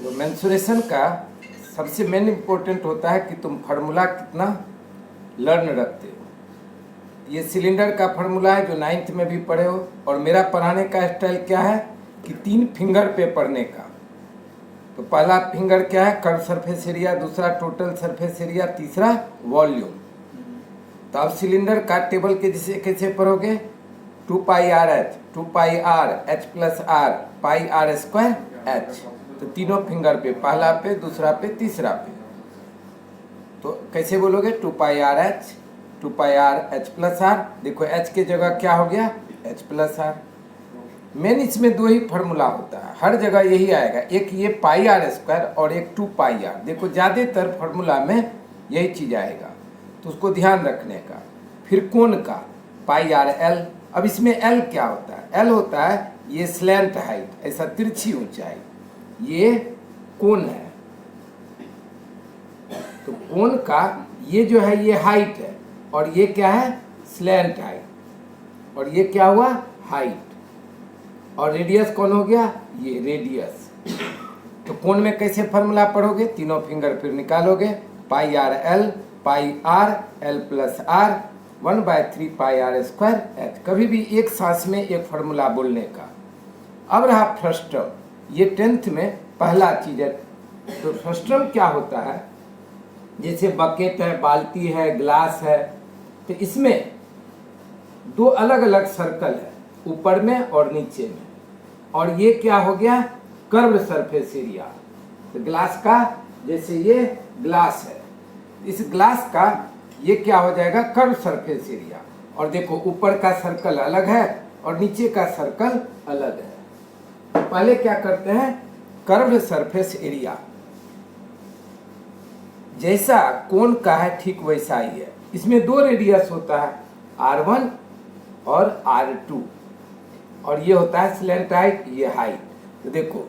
देखो मेंसुरेशन का सबसे मेन इम्पोर्टेंट होता है कि तुम फार्मूला कितना लर्न रखते हो। ये सिलेंडर का फार्मूला है जो 9th में भी पढ़े हो, और मेरा पढ़ाने का स्टाइल क्या है कि 3 फिंगर पे पढ़ने का। तो पहला फिंगर क्या है, कर्व सरफेस एरिया, दूसरा टोटल सरफेस एरिया, तीसरा वॉल्यूम। तो अब सिलेंडर का टेबल के जिसे कैसे पढ़ोगे, 2 pi R H, 2 pi R H plus R pi are square H. तो तीनों फिंगर पे, पहला पे, दूसरा पे, तीसरा पे। तो कैसे बोलोगे, 2 pi R H, 2 pi R H plus R. देखो एच के जगह क्या हो गया, एच प्लस आर। मेन इसमें 2 ही फार्मूला होता है, हर जगह यही आएगा, एक ये पाई आर स्क्वायर और एक 2 पाई आर। देखो ज़्यादातर फार्मूला में यही चीज़ आएगा, तो उसको ध्यान रखने का। फिर कोण का पाई आर एल। अब इसमें एल क्या होता है, एल होता है ये स्लैंट हाइट, ऐसा तिरछी ऊंचाई, ये कोण है। तो कोण का ये जो है ये हाइट है, और ये क्या है, स्लैंट हाइट, और ये क्या हुआ, हाइट। और रेडियस कौन हो गया, ये रेडियस। तो कोण में कैसे फार्मूला पढ़ोगे, तीनों फिंगर फिर निकालोगे, pi R L, pi R L plus R 1/3 pi are square H. कभी भी एक सांस में एक फार्मूला बोलने का। अब रहा फ्रस्ट्रम, ये 10th में पहला चीज है। तो फ्रस्ट्रम क्या होता है, जैसे बकेट है, बाल्टी है, ग्लास है, तो इसमें 2 अलग अलग सर्कल है, ऊपर में और नीचे में। और ये क्या हो गया, कर्व सरफेस एरिया। तो ग्लास का, जैसे ये ग्लास है, इस ग्लास का ये क्या हो जाएगा, कर्व सरफेस एरिया। और देखो ऊपर का सर्कल अलग है और नीचे का सर्कल अलग है। तो पहले क्या करते हैं, कर्व सरफेस एरिया जैसा कोण का है ठीक वैसा ही है। इसमें 2 रेडियस होता है, R1 और R2, और ये होता है स्लैंट हाइट, ये हाइट। तो देखो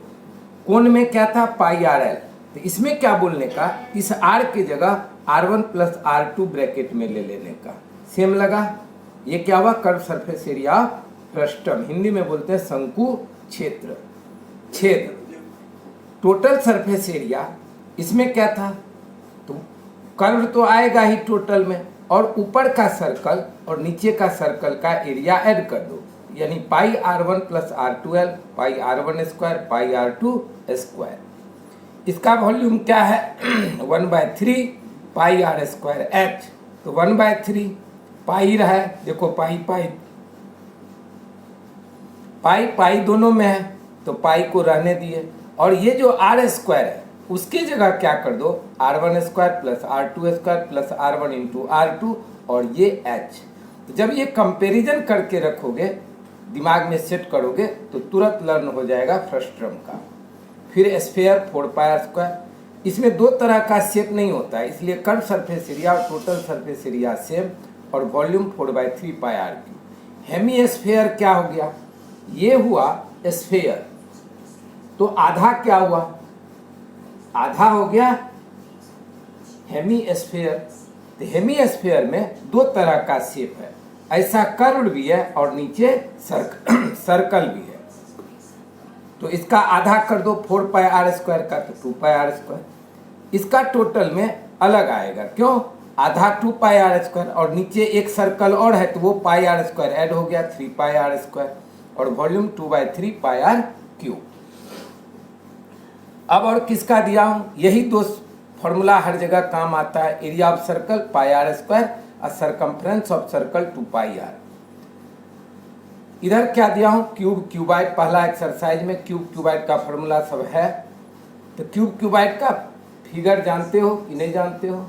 कोण में क्या था, पाई आर एल। तो इसमें क्या बोलने का, इस R की जगह R1 प्लस R2 ब्रैकेट में ले लेने का, सेम लगा। ये क्या हुआ, curve surface area frustum, Hindi में बोलते हैं शंकु क्षेत्र, छेद। टोटल सरफेस एरिया, इसमें क्या था, तो कर्व तो आएगा ही टोटल में, और ऊपर का सर्कल और नीचे का सर्कल का एरिया ऐड कर दो, यानी पाई R1 प्लस R2L पाई R1 square pi R2 square. इसका वॉल्यूम क्या है 1/3 पाई आर स्क्वायर एच। तो 1/3 पाई रहा है, देखो पाई पाई पाई पाई दोनों में है, तो पाई को रहने दिए। और ये जो आर स्क्वायर है उसके जगह क्या कर दो, R1 square plus R2 square plus R1 into R2, और ये H। तो जब ये कंपैरिजन करके रखोगे, दिमाग में सेट करोगे, तो तुरंत लर्न हो जाएगा फ्रस्ट्रम का। फिर स्फीयर 4 पाई आर स्क्वायर। इसमें 2 तरह का शेप नहीं होता है, इसलिए कर्व सरफेस एरिया और टोटल सरफेस एरिया सेम, और volume 4/3 pi r cube. Hemisphere क्या हो गया, ये हुआ स्फीयर, तो आधा क्या हुआ, आधा हो गया हेमी स्फीयर। तो हेमी स्फीयर में 2 तरह का शेप है, ऐसा कर्व भी है और नीचे सर्कल भी है। तो इसका आधा कर दो 4 पाई आर स्क्वायर का, तो 2 पाई आर स्क्वायर। इसका टोटल में अलग आएगा, क्यों, आधा 2 पाई आर स्क्वायर, और नीचे एक सर्कल और है, तो वो पाई आर स्क्वायर ऐड हो गया 3 पाई आर स्क्वायर, और वॉल्यूम 2/3 पाई आर क्यूब। अब और किसका दिया हूं, यही 2 फॉर्मूला हर जगह काम आता है। Area of circle pi are square और circumference of circle 2 pi R. इधर क्या दिया हूं, क्यूब क्यूबाइड। पहला एक्सरसाइज में क्यूब क्यूबाइड का फॉर्मूला सब है। तो क्यूब क्यूबाइड का फिगर जानते हो कि नहीं जानते हो,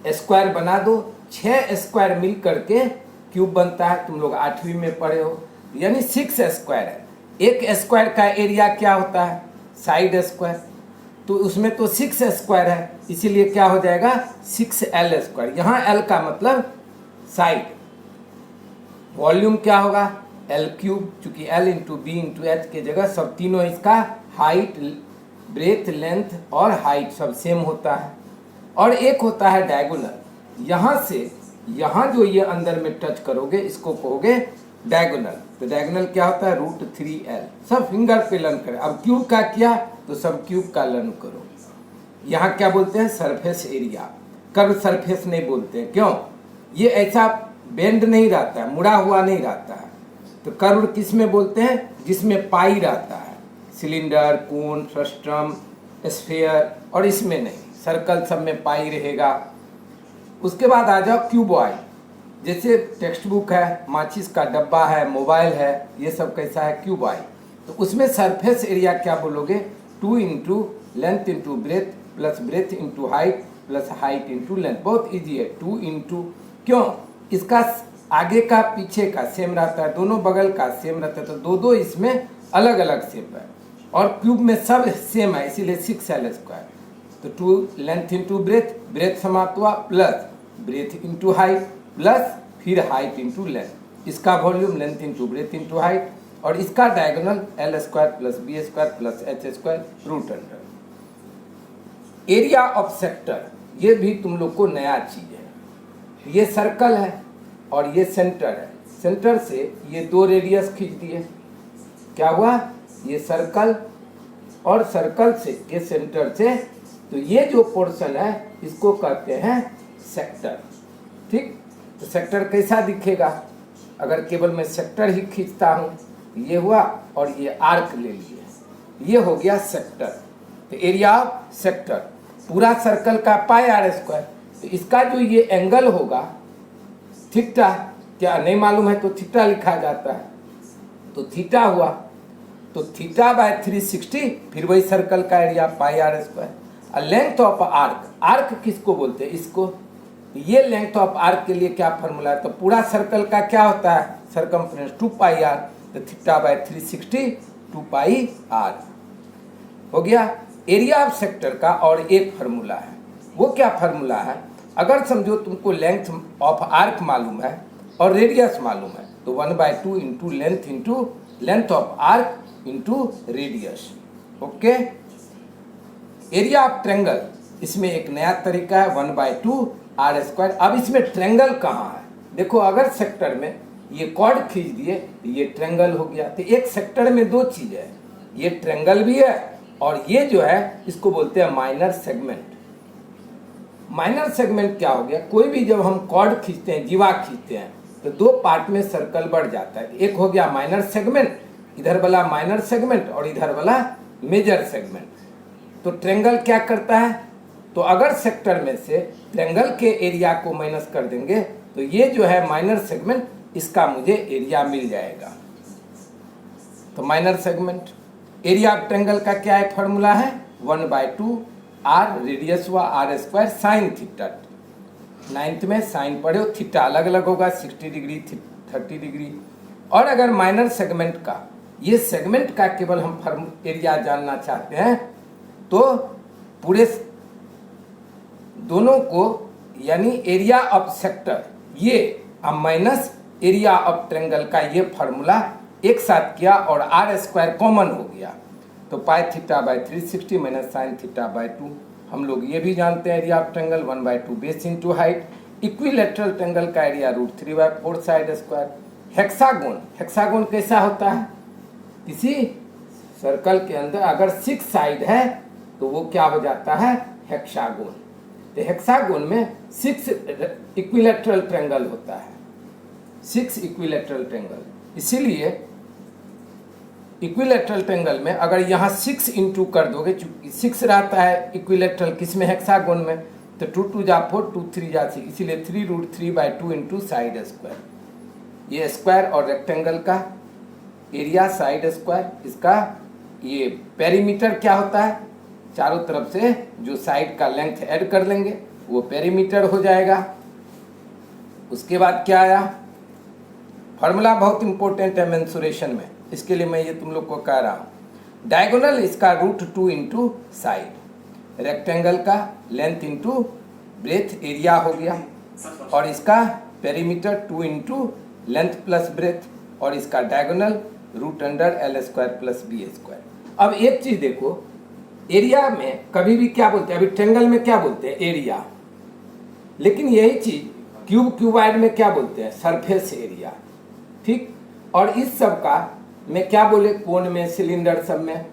स्क्वायर बना दो, 6 स्क्वायर मिल करके क्यूब बनता है, तुम लोग 8वीं में पढ़े हो, यानी 6 स्क्वायर है। एक स्क्वायर का एरिया क्या होता है, साइड स्क्वायर, तो उसमें तो 6 स्क्वायर है, इसीलिए क्या हो जाएगा 6L स्क्वायर। यहाँ L का मतलब साइड। वॉल्यूम क्या होगा, L क्यूब, चूंकि L into B into H के जगह सब तीनों इसका हाइट, ब्रेथ, लेंथ और हाइट सब सेम होता है। और एक होता है डायगोनल, यहाँ से यहाँ जो ये अंदर में टच करोगे इसको कहोगे डायगोनल। तो डायगोनल क्या होता है, √3L। सब फिंगर पे लर्न करें। अब क्यूब का किया तो सब क्यूब का लर्न करो। यहाँ क्या बोलते हैं, सरफेस एरिया। कर्व सरफेस नहीं बोलते हैं, क्यों? ये ऐसा बेंड नहीं रहता है, मुड़ा हुआ नहीं रहता है। तो कर्व किस में बोलते हैं, जिसमें पाई रहता है, सिलेंडर, कोन, फ्रस्ट्रम, स्फीयर, और इसमें नहीं, सर्कल सब में पाई रहेगा। उसके बाद आ जाओ क्यूबॉइड, जैसे टेक्स्ट बुक है, माचिस का डब्बा है, मोबाइल है, ये सब कैसा है, क्यूबॉइड। तो उसमें सरफेस एरिया क्या बोलोगे, 2 into length into breath plus breadth into height plus height into length. बहुत ईजी है, 2 इंटू, क्यों? इसका आगे का पीछे का सेम रहता है, दोनों बगल का सेम रहता है, तो दो दो इसमें अलग अलग शेप है, और क्यूब में सब सेम है, इसीलिए 6l²। तो 2 लेंथ इंटू ब्रेथ, ब्रेथ समाप्त हुआ, plus breadth into height, plus फिर हाइट इंटू लेंथ। इसका volume length into breadth into height, और इसका diagonal l² plus b² plus h² root under. Area of sector, ये भी तुम लोग को नया चीज है। ये सर्कल है और ये सेंटर है, सेंटर से ये 2 रेडियस खींच दिए, क्या हुआ, ये सर्कल, और सर्कल से ये सेंटर से, तो ये जो पोर्शन है इसको कहते हैं सेक्टर। ठीक, तो सेक्टर कैसा दिखेगा, अगर केवल मैं सेक्टर ही खींचता हूँ, ये हुआ, और ये आर्क ले लिए, ये हो गया सेक्टर। तो एरिया ऑफ सेक्टर, पूरा सर्कल का πr²। तो इसका जो ये एंगल होगा थीटा, क्या नहीं मालूम है तो थीटा लिखा जाता है, तो थीटा हुआ, तो थीटा बाय 360, फिर वही सर्कल का एरिया πr²। और लेंथ ऑफ आर्क, आर्क किसको बोलते हैं, इसको। ये लेंथ ऑफ आर्क के लिए क्या फॉर्मूला है, तो पूरा सर्कल का क्या होता है, सरकमफ्रेंस 2πr, तो थीटा बाय 360 2πr हो गया। एरिया ऑफ सेक्टर का और एक फार्मूला है, वो क्या फार्मूला है, अगर समझो तुमको लेंथ ऑफ आर्क मालूम है और रेडियस मालूम है, तो 1/2 into length of arc into radius. Okay. Area of triangle, इसमें एक नया तरीका है, 1/2 r²। अब इसमें ट्रेंगल कहाँ है, देखो, अगर सेक्टर में ये कॉर्ड खींच दिए तो ये ट्रेंगल हो गया। तो एक सेक्टर में 2 चीज है, ये ट्रेंगल भी है, और ये जो है इसको बोलते हैं माइनर सेगमेंट। माइनर सेगमेंट क्या हो गया, कोई भी जब हम कॉर्ड खींचते हैं, जीवा खींचते हैं, तो 2 पार्ट में सर्कल बढ़ जाता है। एक हो गया माइनर सेगमेंट, इधर वाला माइनर सेगमेंट और इधर वाला मेजर सेगमेंट। तो ट्रेंगल क्या करता है, तो अगर सेक्टर में से ट्रेंगल के एरिया को माइनस कर देंगे, तो ये जो है माइनर सेगमेंट, इसका मुझे एरिया मिल जाएगा। तो minor segment, area of triangle का क्या है, फॉर्मूला है 1/2 r, रेडियस हुआ r² साइन थीटा। 9th में साइन पढ़े हो, थीटा अलग अलग होगा, 60 डिग्री 30 डिग्री। और अगर माइनर सेगमेंट का, ये सेगमेंट का केवल हम एरिया जानना चाहते हैं, तो पूरे दोनों को, यानी एरिया ऑफ सेक्टर ये माइनस एरिया ऑफ ट्रेंगल का ये फार्मूला एक साथ किया, और r² कॉमन हो गया, तो pi theta by 360 minus sine theta by 2। हम लोग ये भी जानते हैं area of triangle 1/2 base into height. Equilateral triangle का area √3/4 side square. Hexagon, hexagon कैसा होता है, किसी सर्कल के अंदर अगर 6 साइड है तो वो क्या हो जाता है, हेक्सागोन। तो हेक्सागोन में 6 इक्विलेटरल ट्रेंगल होता है, 6 इक्विलेटरल ट्रेंगल। इसीलिए इक्विलेटरल ट्रेंगल में अगर यहाँ 6 इंटू कर दोगे, चूंकि 6 रहता है इक्विलेटरल किसमें, हेक्सागोन में, तो 2 2 जा 4, 2 3 जा 6, इसीलिए 3√3/2 इंटू साइड स्क्वायर। ये स्क्वायर और रेक्टेंगल का एरिया साइड स्क्वायर, इसका ये पेरीमीटर क्या होता है, चारों तरफ से जो साइड का लेंथ ऐड कर लेंगे वो पेरीमीटर हो जाएगा। उसके बाद क्या आया, फार्मूला बहुत इंपॉर्टेंट है मेंसुरेशन में, इसके लिए मैं ये तुम लोग को कह रहा हूँ। डायगोनल इसका √2 इंटू साइड, रेक्टेंगल का लेंथ इंटू ब्रेथ एरिया हो गया, और इसका perimeter 2 into length plus breadth, और इसका डायगोनल √l² प्लस b²। अब एक चीज देखो, एरिया में कभी भी क्या बोलते हैं, अभी ट्रेंगल में क्या बोलते हैं, एरिया, लेकिन यही चीज क्यूबॉइड में क्या बोलते हैं, सरफेस एरिया। ठीक, और इस सब का में क्या बोले, कोन में, सिलेंडर सब में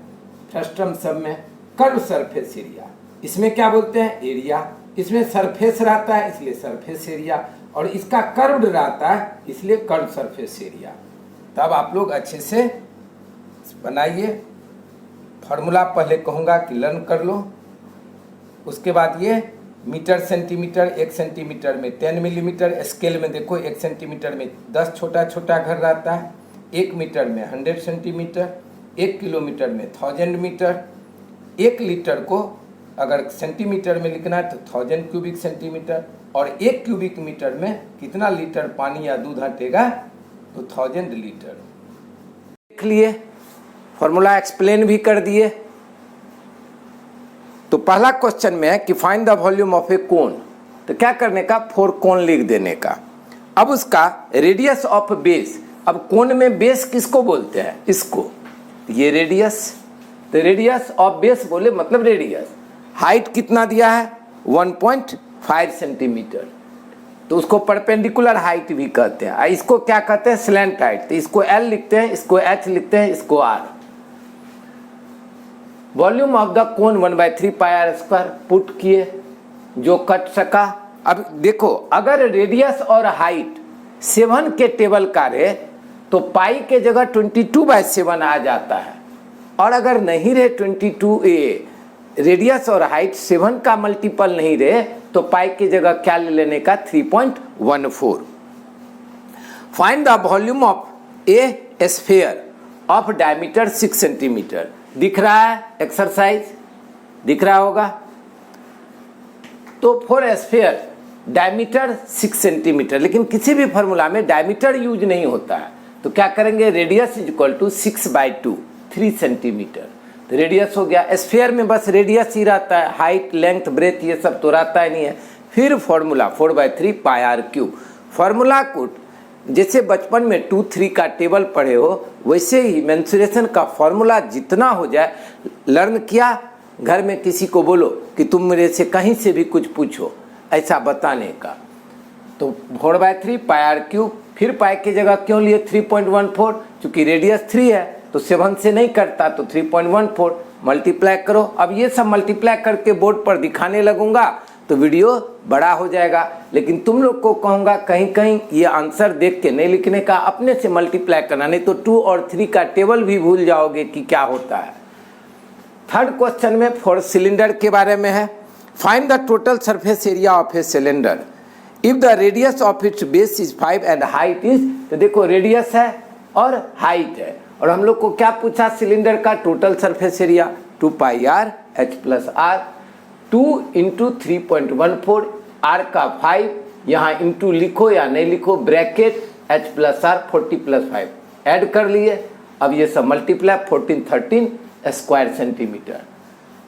फ्रस्ट्रम सब में कर्व सरफेस एरिया, इसमें क्या बोलते हैं एरिया, इसमें सरफेस रहता है इसलिए सरफेस एरिया, और इसका कर्व्ड रहता है इसलिए कर्व सरफेस एरिया। तब आप लोग अच्छे से बनाइए। फार्मूला पहले कहूँगा कि लर्न कर लो, उसके बाद ये मीटर सेंटीमीटर, 1 सेंटीमीटर में 10 मिलीमीटर, स्केल में देखो 1 सेंटीमीटर में 10 छोटा छोटा घर रहता है, 1 मीटर में 100 सेंटीमीटर, 1 किलोमीटर में 1000 मीटर, 1 लीटर को अगर सेंटीमीटर में लिखना है तो 1000 क्यूबिक सेंटीमीटर, और 1 क्यूबिक मीटर में कितना लीटर पानी या दूध हटेगा तो 1000 लीटर। देख लिए, फॉर्मूला एक्सप्लेन भी कर दिए। तो पहला क्वेश्चन में है कि फाइंड द वॉल्यूम ऑफ ए कोन, तो क्या करने का 4 कोन लिख देने का। अब उसका रेडियस ऑफ बेस, अब कोन में बेस किसको बोलते हैं इसको, ये रेडियस, तो रेडियस ऑफ बेस बोले मतलब रेडियस। हाइट कितना दिया है 1.5 सेंटीमीटर, तो उसको परपेंडिकुलर हाइट भी कहते हैं। इसको क्या कहते हैं स्लैंट हाइट, तो इसको L लिखते हैं, इसको H लिखते हैं, इसको R। Volume of the cone 1/3 pi are square put किए जो कट सका। अब देखो अगर रेडियस और हाइट 7 के टेबल का रहे तो पाई के जगह 22/7 आ जाता है, और अगर नहीं रहे 22a रेडियस और हाइट 7 का मल्टीपल नहीं रहे तो पाई की जगह क्या ले लेने का 3.14। Find the volume of A sphere of diameter 6 centimetre. दिख रहा है एक्सरसाइज, दिख रहा होगा। तो फॉर स्फीयर डायमीटर 6 सेंटीमीटर, लेकिन किसी भी फॉर्मूला में डायमीटर यूज नहीं होता है, तो क्या करेंगे radius is equal to 6/2 3 centimetre. तो रेडियस हो गया, स्फीयर में बस रेडियस ही रहता है, हाइट लेंथ ब्रेथ ये सब तो रहता ही नहीं है। फिर formula 4/3 pi r cube. Formula को जैसे बचपन में 2, 3 का टेबल पढ़े हो वैसे ही मेंसुरेशन का फॉर्मूला जितना हो जाए लर्न किया, घर में किसी को बोलो कि तुम मेरे से कहीं से भी कुछ पूछो ऐसा बताने का। तो 4/3 पाई आर क्यूब, फिर पाई की जगह क्यों लिए 3.14, क्योंकि रेडियस 3 है तो 7 से नहीं कटता तो 3.14 मल्टीप्लाई करो। अब ये सब मल्टीप्लाई करके बोर्ड पर दिखाने लगूंगा तो वीडियो बड़ा हो जाएगा, लेकिन तुम लोग को कहूँगा कहीं कहीं ये आंसर देख के नहीं लिखने का, अपने से मल्टीप्लाई करना, नहीं तो 2 और 3 का टेबल भी भूल जाओगे कि क्या होता है। थर्ड क्वेश्चन में 4 सिलेंडर के बारे में है। Find the total surface area of a cylinder if the radius of its base is 5 and height is, तो देखो रेडियस है और हाइट है, और हम लोग को क्या पूछा सिलेंडर का total surface area 2 pi r H plus R, 2 into 3.14, R का 5, यहाँ इंटू लिखो या नहीं लिखो, bracket H plus R 40 plus 5 add कर लिए। अब ये सब मल्टीप्लाई 1413 स्क्वायर सेंटीमीटर।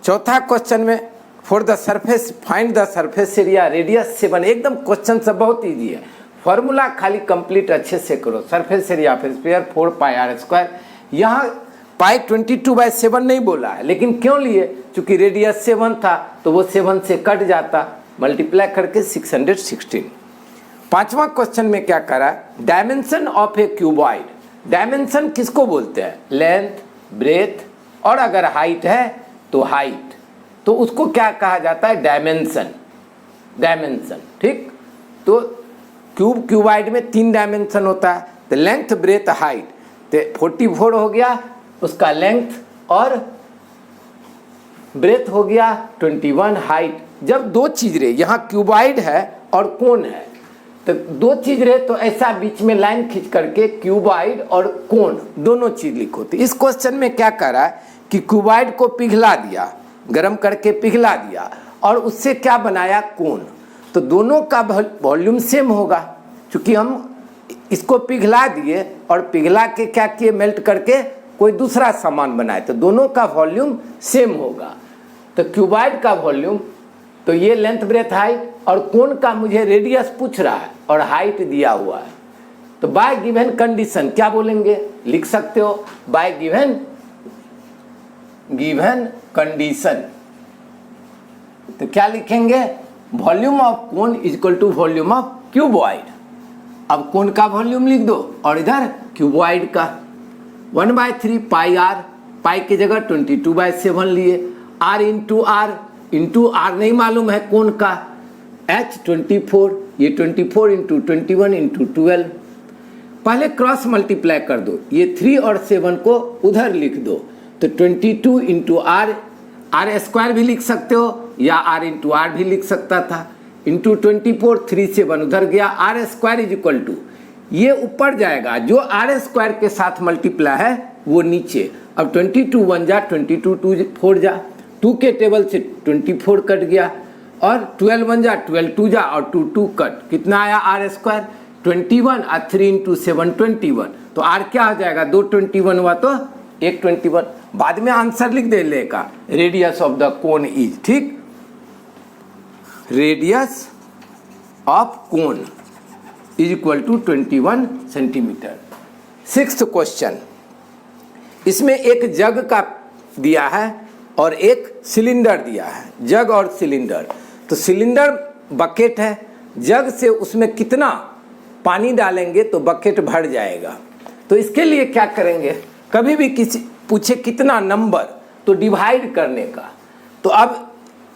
चौथा क्वेश्चन में for the surface find the surface area radius 7, एकदम क्वेश्चन सब बहुत ईजी है, फॉर्मूला खाली कंप्लीट अच्छे से करो। Surface area of sphere 4 pi are square, यहाँ पाई 22/7 नहीं बोला है, लेकिन क्यों लिए, क्योंकि रेडियस 7 था तो वो 7 से कट जाता, मल्टीप्लाई करके 616। पांचवा क्वेश्चन में क्या करा, dimension of A cuboid. Dimension किसको बोलते हैं, लेंथ ब्रेथ, और अगर हाइट है तो हाइट, तो उसको क्या कहा जाता है डायमेंशन। डायमेंशन ठीक, तो क्यूबॉइड में 3 डायमेंशन होता है, तो लेंथ ब्रेथ हाइट, तो 44 हो गया उसका लेंथ, और ब्रेथ हो गया 21 हाइट। जब 2 चीज रहे, यहाँ क्यूबॉइड है और कोन है, तो 2 चीज रहे तो ऐसा बीच में लाइन खींच करके क्यूबॉइड और कोन दोनों चीज लिखो। तो इस क्वेश्चन में क्या कर रहा है कि क्यूबॉइड को पिघला दिया, गर्म करके पिघला दिया, और उससे क्या बनाया कोन, तो दोनों का वॉल्यूम सेम होगा, क्योंकि हम इसको पिघला दिए और पिघला के क्या किए मेल्ट करके कोई दूसरा सामान बनाए, तो दोनों का वॉल्यूम सेम होगा। तो क्यूबॉइड का वॉल्यूम, तो ये लेंथ ब्रेथ हाइट, और कोन का मुझे रेडियस पूछ रहा है और हाइट दिया हुआ है, तो बाय गिवन कंडीशन क्या बोलेंगे, लिख सकते हो बाय गिवन कंडीशन। तो क्या लिखेंगे, volume of cone is equal to volume of cuboid. अब कोन का वॉल्यूम लिख दो और इधर क्यूबॉइड का 1/3 पाई आर पाई की जगह 22/7 लिए, r इंटू आर नहीं मालूम है कौन का, h 24, ये 24 इंटू 21 इंटू 12, पहले क्रॉस मल्टीप्लाई कर दो, ये 3 और 7 को उधर लिख दो, तो 22 इंटू आर स्क्वायर भी लिख सकते हो या r इंटू आर भी लिख सकता था, इंटू 24, 3 7 उधर गया, r square is equal to, ये ऊपर जाएगा, जो आर स्क्वायर के साथ मल्टीप्लाई है वो नीचे। अब 22 1 जा, 22 2 4 जा, 2 के टेबल से 24 कट गया, और 12 1 जा, 12 2 जा, और 2 2 कट, कितना आया आर स्क्वायर 21, और 3 इंटू 7 21, तो आर क्या हो जाएगा, 2 21 हुआ तो 1 21, बाद में आंसर लिख दे लेगा, radius of the cone is, ठीक, radius of cone is equal to 21 centimetre. 6th question, इसमें एक जग का दिया है और एक सिलेंडर दिया है, जग और सिलेंडर, तो सिलेंडर बकेट है, जग से उसमें कितना पानी डालेंगे तो बकेट भर जाएगा, तो इसके लिए क्या करेंगे, कभी भी किसी पूछे कितना नंबर तो डिवाइड करने का, तो अब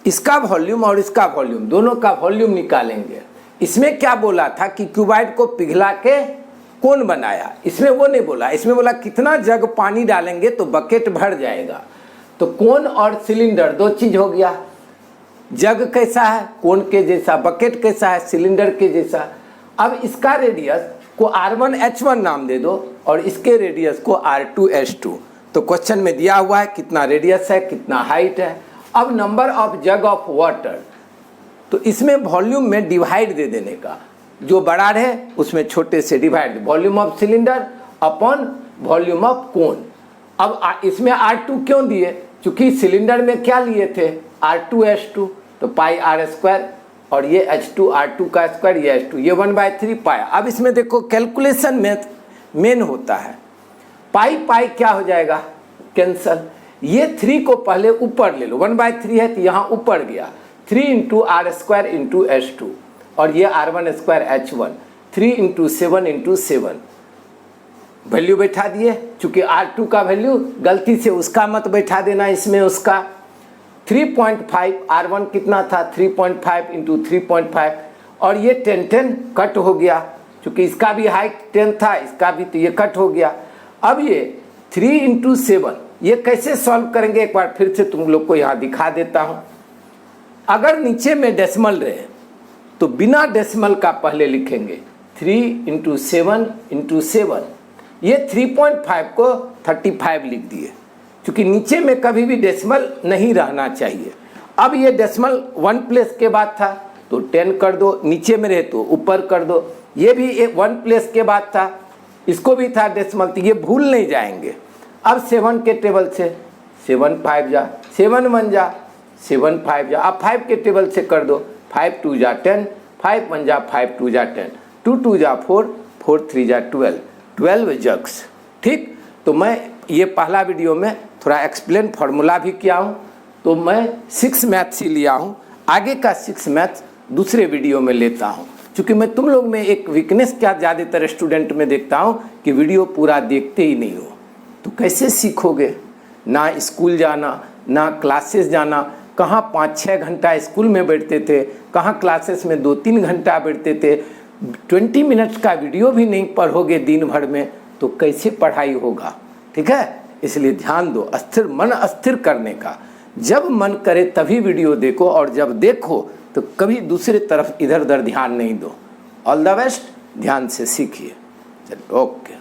इसका वॉल्यूम और इसका वॉल्यूम दोनों का वॉल्यूम निकालेंगे। इसमें क्या बोला था कि क्यूबाइड को पिघला के कौन बनाया, इसमें वो नहीं बोला, इसमें बोला कितना जग पानी डालेंगे तो बकेट भर जाएगा, तो कोन और सिलेंडर दो चीज हो गया, जग कैसा है कोन के जैसा, बकेट कैसा है सिलेंडर के जैसा। अब इसका रेडियस को r1 h1 नाम दे दो और इसके रेडियस को r2 h2, तो क्वेश्चन में दिया हुआ है कितना रेडियस है कितना हाइट है। अब number of jug of water, तो इसमें वॉल्यूम में डिवाइड दे देने का, जो बड़ा रहे उसमें छोटे से divide, volume of cylinder upon volume of कोन। अब इसमें R2 क्यों दिए, चूंकि सिलेंडर में क्या लिए थे R2 H2, तो पाई आर स्क्वायर, और ये H2 R2 का स्क्वायर, ये H2, ये 1/3 पाई। अब इसमें देखो कैलकुलेशन में मेन होता है, पाई पाई क्या हो जाएगा कैंसल, ये 3 को पहले ऊपर ले लो, 1/3 है तो यहाँ ऊपर गया, 3 into are square into H2, और ये R1 square H1, 3 into 7 into 7, value बैठा दिए, चूंकि R2 का वैल्यू गलती से उसका मत बैठा देना, इसमें उसका 3.5, R1 कितना था 3.5 इंटू 3.5, और ये 10 10 कट हो गया, चूंकि इसका भी हाइट 10 था इसका भी, तो ये कट हो गया। अब ये 3 इंटू 7 ये कैसे सॉल्व करेंगे, एक बार फिर से तुम लोग को यहाँ दिखा देता हूँ। अगर नीचे में डेसिमल रहे तो बिना डेसिमल का पहले लिखेंगे, 3 इंटू 7 इंटू 7, ये 3.5 को 35 लिख दिए, क्योंकि नीचे में कभी भी डेसिमल नहीं रहना चाहिए। अब ये डेसिमल 1 प्लेस के बाद था तो 10 कर दो, नीचे में रहे तो ऊपर कर दो, ये भी 1 प्लेस के बाद था, इसको भी था डेसिमल, तो ये भूल नहीं जाएंगे। अब 7 के टेबल से 7 5 जा, 7 1 जा, 7 5 जा, अब 5 के टेबल से कर दो, 5 2 जा 10, 5 1 जा 5 2 जा 10, 2 2 जा 4, 4 3 जा 12 जग्स, ठीक। तो मैं ये पहला वीडियो में थोड़ा एक्सप्लेन फार्मूला भी किया हूँ, तो मैं 6 मैथ्स ही लिया हूँ, आगे का 6 मैथ्स दूसरे वीडियो में लेता हूँ, क्योंकि मैं तुम लोग में एक वीकनेस क्या ज़्यादातर स्टूडेंट में देखता हूँ कि वीडियो पूरा देखते ही नहीं हो, तो कैसे सीखोगे, ना स्कूल जाना ना क्लासेस जाना, कहाँ 5-6 घंटा स्कूल में बैठते थे, कहाँ क्लासेस में 2-3 घंटा बैठते थे, 20 मिनट्स का वीडियो भी नहीं पढ़ोगे दिन भर में तो कैसे पढ़ाई होगा, ठीक है। इसलिए ध्यान दो, अस्थिर मन अस्थिर करने का, जब मन करे तभी वीडियो देखो, और जब देखो तो कभी दूसरे तरफ इधर उधर ध्यान नहीं दो। ऑल द बेस्ट, ध्यान से सीखिए, चलो ओके।